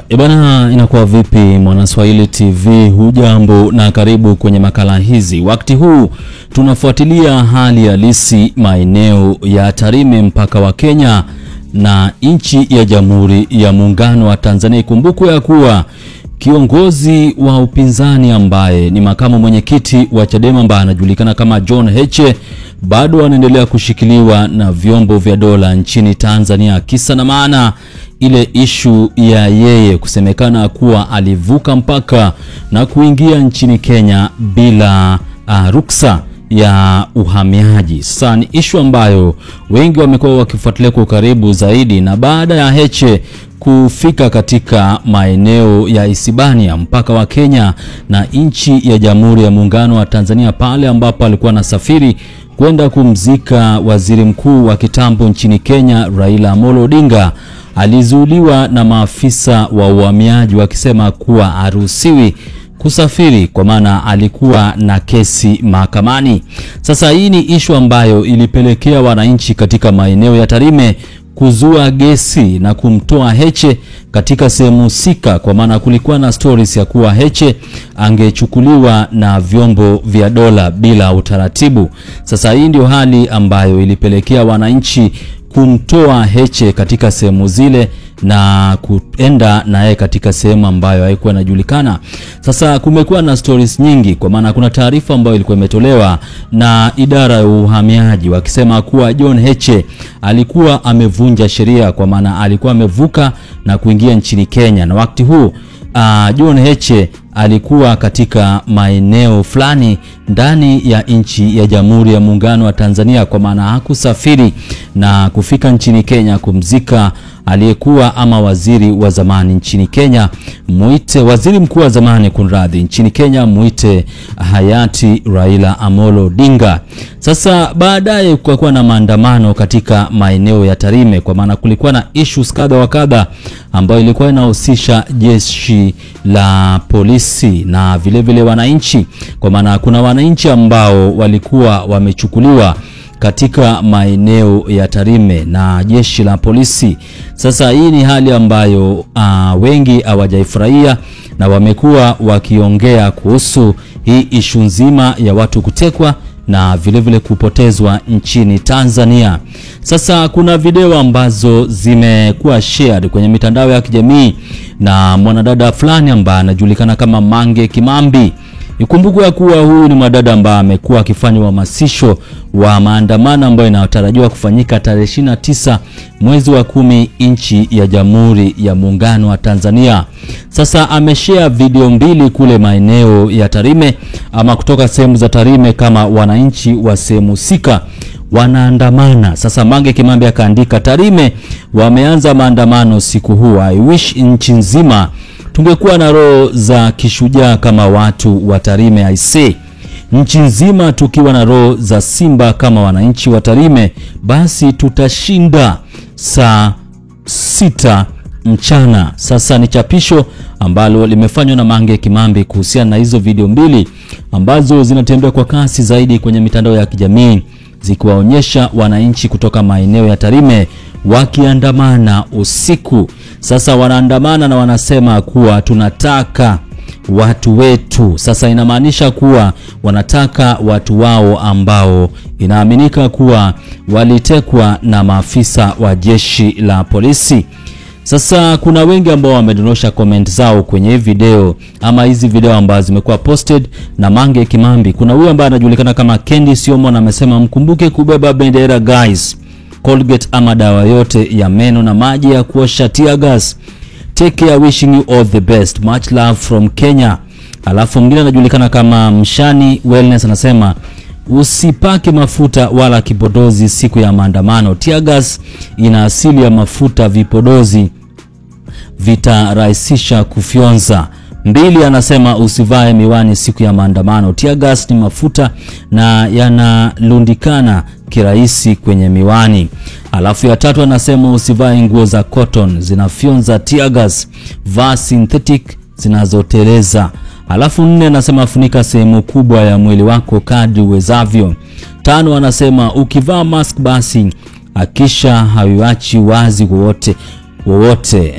Ebana, inakuwa vipi Mwanaswahili TV? Hujambo na karibu kwenye makala hizi. Wakati huu tunafuatilia hali halisi maeneo ya Tarime, mpaka wa Kenya na nchi ya Jamhuri ya Muungano wa Tanzania. Kumbuko ya kuwa kiongozi wa upinzani ambaye ni makamu mwenyekiti wa Chadema ambaye anajulikana kama John Heche bado anaendelea kushikiliwa na vyombo vya dola nchini Tanzania, kisa na maana ile ishu ya yeye kusemekana kuwa alivuka mpaka na kuingia nchini Kenya bila ruksa ya uhamiaji. Sasa ni ishu ambayo wengi wamekuwa wakifuatilia kwa karibu zaidi, na baada ya Heche kufika katika maeneo ya Isibania, mpaka wa Kenya na nchi ya Jamhuri ya Muungano wa Tanzania, pale ambapo alikuwa anasafiri kwenda kumzika waziri mkuu wa kitambo nchini Kenya Raila Amolo Odinga, alizuiliwa na maafisa wa uhamiaji wakisema kuwa haruhusiwi kusafiri kwa maana alikuwa na kesi mahakamani. Sasa hii ni ishu ambayo ilipelekea wananchi katika maeneo ya Tarime kuzua gesi na kumtoa Heche katika sehemu husika, kwa maana kulikuwa na stories ya kuwa Heche angechukuliwa na vyombo vya dola bila utaratibu. Sasa hii ndio hali ambayo ilipelekea wananchi kumtoa Heche katika sehemu zile na kuenda naye katika sehemu ambayo haikuwa inajulikana. Sasa kumekuwa na stories nyingi, kwa maana kuna taarifa ambayo ilikuwa imetolewa na idara ya uhamiaji wakisema kuwa John Heche alikuwa amevunja sheria, kwa maana alikuwa amevuka na kuingia nchini Kenya, na wakati huu John Heche alikuwa katika maeneo fulani ndani ya nchi ya Jamhuri ya Muungano wa Tanzania, kwa maana hakusafiri na kufika nchini Kenya kumzika aliyekuwa ama waziri wa zamani nchini Kenya, waziri mkuu wa zamani nchini Kenya, muite hayati Raila Amolo Odinga. Sasa baadaye kukakuwa na maandamano katika maeneo ya Tarime, kwa maana kulikuwa na issues kadha wa kadha ambayo ilikuwa inahusisha jeshi la polisi na vile vile wananchi, kwa maana kuna wananchi ambao walikuwa wamechukuliwa katika maeneo ya Tarime na jeshi la polisi. Sasa hii ni hali ambayo wengi hawajaifurahia na wamekuwa wakiongea kuhusu hii ishu nzima ya watu kutekwa na vile vile kupotezwa nchini Tanzania. Sasa kuna video ambazo zimekuwa shared kwenye mitandao ya kijamii na mwanadada fulani ambaye anajulikana kama Mange Kimambi. Ikumbukwe ya kuwa huyu ni mwanadada ambaye amekuwa akifanya uhamasisho wa maandamano ambayo yanatarajiwa kufanyika tarehe 29 mwezi wa 10 nchi ya Jamhuri ya Muungano wa Tanzania. Sasa ameshare video mbili kule maeneo ya Tarime ama kutoka sehemu za Tarime, kama wananchi wa sehemu husika wanaandamana. Sasa Mange Kimambi akaandika, Tarime wameanza maandamano siku huu, I wish nchi nzima tungekuwa na roho za kishujaa kama watu wa Tarime. I say nchi nzima tukiwa na roho za simba kama wananchi wa Tarime, basi tutashinda saa 6 mchana. Sasa ni chapisho ambalo limefanywa na Mange Kimambi kuhusiana na hizo video mbili ambazo zinatembea kwa kasi zaidi kwenye mitandao ya kijamii, zikiwaonyesha wananchi kutoka maeneo ya Tarime wakiandamana usiku. Sasa wanaandamana na wanasema kuwa tunataka watu wetu. Sasa inamaanisha kuwa wanataka watu wao ambao inaaminika kuwa walitekwa na maafisa wa jeshi la polisi. Sasa kuna wengi ambao wamedondosha comment zao kwenye video ama hizi video ambazo zimekuwa posted na Mange Kimambi. Kuna huyu ambaye anajulikana kama Kendi Siomo na amesema, mkumbuke kubeba bendera guys, Colgate ama dawa yote ya meno na maji ya kuosha tear gas. Take care, wishing you all the best, much love from Kenya. Alafu mwingine anajulikana kama Mshani Wellness anasema, usipake mafuta wala kipodozi siku ya maandamano, tear gas ina asili ya mafuta, vipodozi vitarahisisha kufyonza. Mbili anasema, usivae miwani siku ya maandamano, tear gas ni mafuta na yanalundikana kirahisi kwenye miwani. Alafu ya tatu anasema, usivae nguo za cotton zinafyonza tear gas, vaa synthetic zinazoteleza. Alafu 4 anasema, funika sehemu kubwa ya mwili wako kadri uwezavyo. 5 anasema, ukivaa mask basi akisha haiachi wazi wote wowote,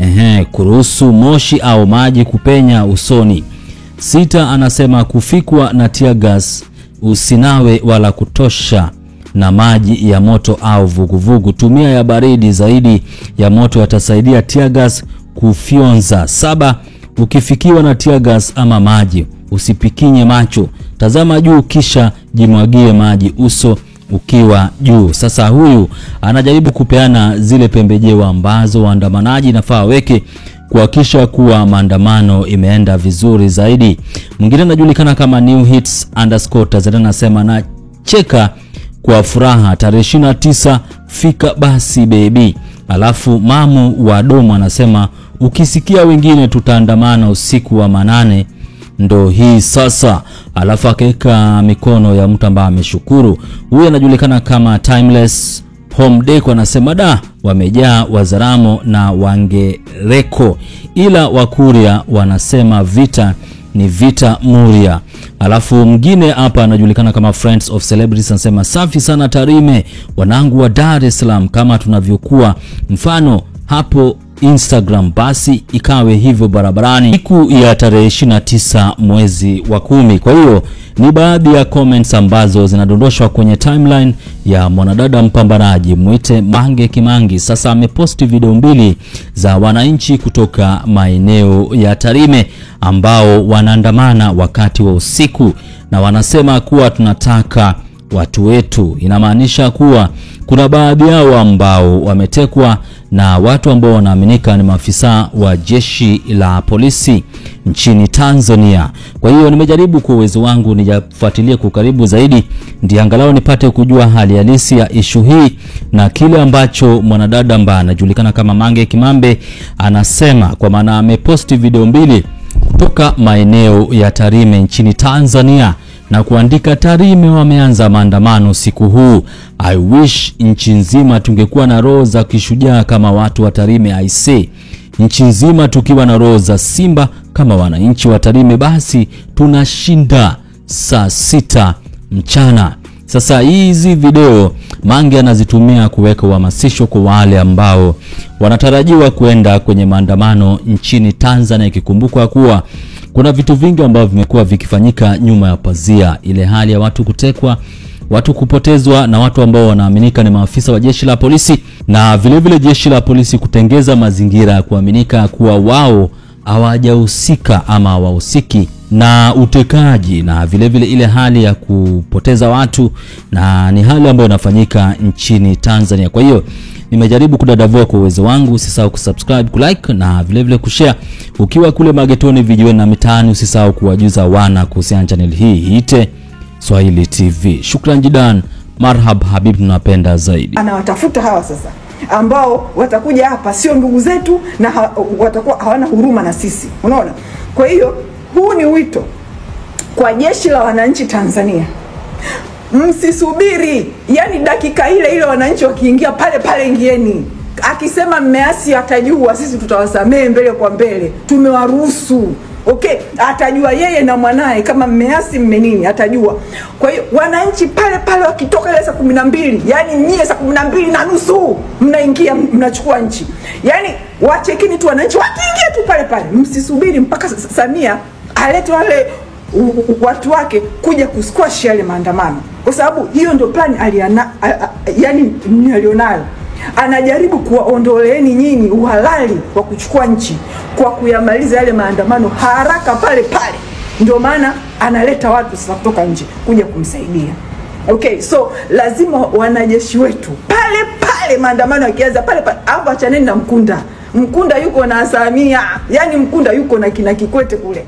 kuruhusu moshi au maji kupenya usoni. 6 anasema kufikwa na tear gas, usinawe wala kutosha na maji ya moto au vuguvugu, tumia ya baridi zaidi, ya moto yatasaidia tear gas kufyonza. 7 ukifikiwa na tear gas ama maji, usipikinye macho, tazama juu kisha jimwagie maji uso ukiwa juu. Sasa huyu anajaribu kupeana zile pembejeo ambazo waandamanaji nafaa weke kuhakikisha kuwa maandamano imeenda vizuri zaidi. Mwingine anajulikana kama New Hits _ anasema na cheka kwa furaha tarehe 29 fika basi baby. Alafu Mamu wa Domo anasema ukisikia wengine tutaandamana usiku wa manane ndo hii sasa. Alafu akaweka mikono ya mtu ambaye ameshukuru. Huyu anajulikana kama Timeless Home Deco anasema da wamejaa Wazaramo na Wangereko, ila Wakuria wanasema vita ni vita Muria. Alafu mwingine hapa anajulikana kama Friends of Celebrities anasema safi sana Tarime wanangu wa Dar es Salaam, kama tunavyokuwa mfano hapo Instagram basi ikawe hivyo barabarani siku ya tarehe 29 mwezi wa 10. Kwa hiyo ni baadhi ya comments ambazo zinadondoshwa kwenye timeline ya mwanadada mpambanaji muite Mange Kimambi. Sasa ameposti video 2 za wananchi kutoka maeneo ya Tarime ambao wanaandamana wakati wa usiku na wanasema kuwa tunataka watu wetu. Inamaanisha kuwa kuna baadhi yao ambao wametekwa na watu ambao wanaaminika ni maafisa wa jeshi la polisi nchini Tanzania. Kwa hiyo nimejaribu kwa uwezo wangu nijafuatilie kwa karibu zaidi ndio angalau nipate kujua hali halisi ya issue hii na kile ambacho mwanadada ambaye anajulikana kama Mange Kimambi anasema, kwa maana ameposti video 2 kutoka maeneo ya Tarime nchini Tanzania na kuandika Tarime wameanza maandamano siku huu. I wish nchi nzima tungekuwa na roho za kishujaa kama watu wa Tarime. I say nchi nzima tukiwa na roho za simba kama wananchi wa Tarime basi tunashinda saa 6 mchana. Sasa hizi video Mange anazitumia kuweka uhamasisho kwa wale ambao wanatarajiwa kwenda kwenye maandamano nchini Tanzania, ikikumbukwa kuwa kuna vitu vingi ambavyo vimekuwa vikifanyika nyuma ya pazia, ile hali ya watu kutekwa, watu kupotezwa na watu ambao wanaaminika ni maafisa wa jeshi la polisi, na vile vile jeshi la polisi kutengeza mazingira ya kuaminika kuwa wao hawajahusika ama hawahusiki na utekaji, na vile vile ile hali ya kupoteza watu, na ni hali ambayo inafanyika nchini Tanzania. Kwa hiyo nimejaribu kudadavua kwa uwezo wangu. Usisahau kusubscribe, kulike na vile vile kushare. Ukiwa kule magetoni, vijiweni na mitaani, usisahau kuwajuza wana kuhusiana na channel hii ite Swahili TV. Shukran jidan, marhab habib, tunapenda zaidi. Anawatafuta hawa sasa ambao watakuja hapa sio ndugu zetu na watakuwa hawana huruma na sisi. Unaona? Kwa hiyo huu ni wito kwa jeshi la wananchi Tanzania. Msisubiri, yani dakika ile wananchi wakiingia pale ingieni. Akisema mmeasi atajua, sisi tutawasamehe mbele kwa mbele. Tumewaruhusu. Okay, atajua yeye na mwanae kama mmeasi mmenini, atajua. Kwa hiyo wananchi pale wakitoka ile saa 12, yani nyie saa 12:30 mnaingia mnachukua nchi. Yani wachekini tu wananchi wakiingia tu pale. Msisubiri mpaka Samia alete wale watu wake kuja kusquash yale maandamano, kwa sababu hiyo ndio plan alionayo. Anajaribu kuwaondoleeni nyinyi uhalali wa kuchukua nchi kwa kuyamaliza yale maandamano haraka pale. Ndio maana analeta watu sasa kutoka nje kuja kumsaidia. Okay, so lazima wanajeshi wetu pale maandamano yakianza pale hapo, achaneni na Mkunda yuko na Samia, yani Mkunda yuko na kina Kikwete kule.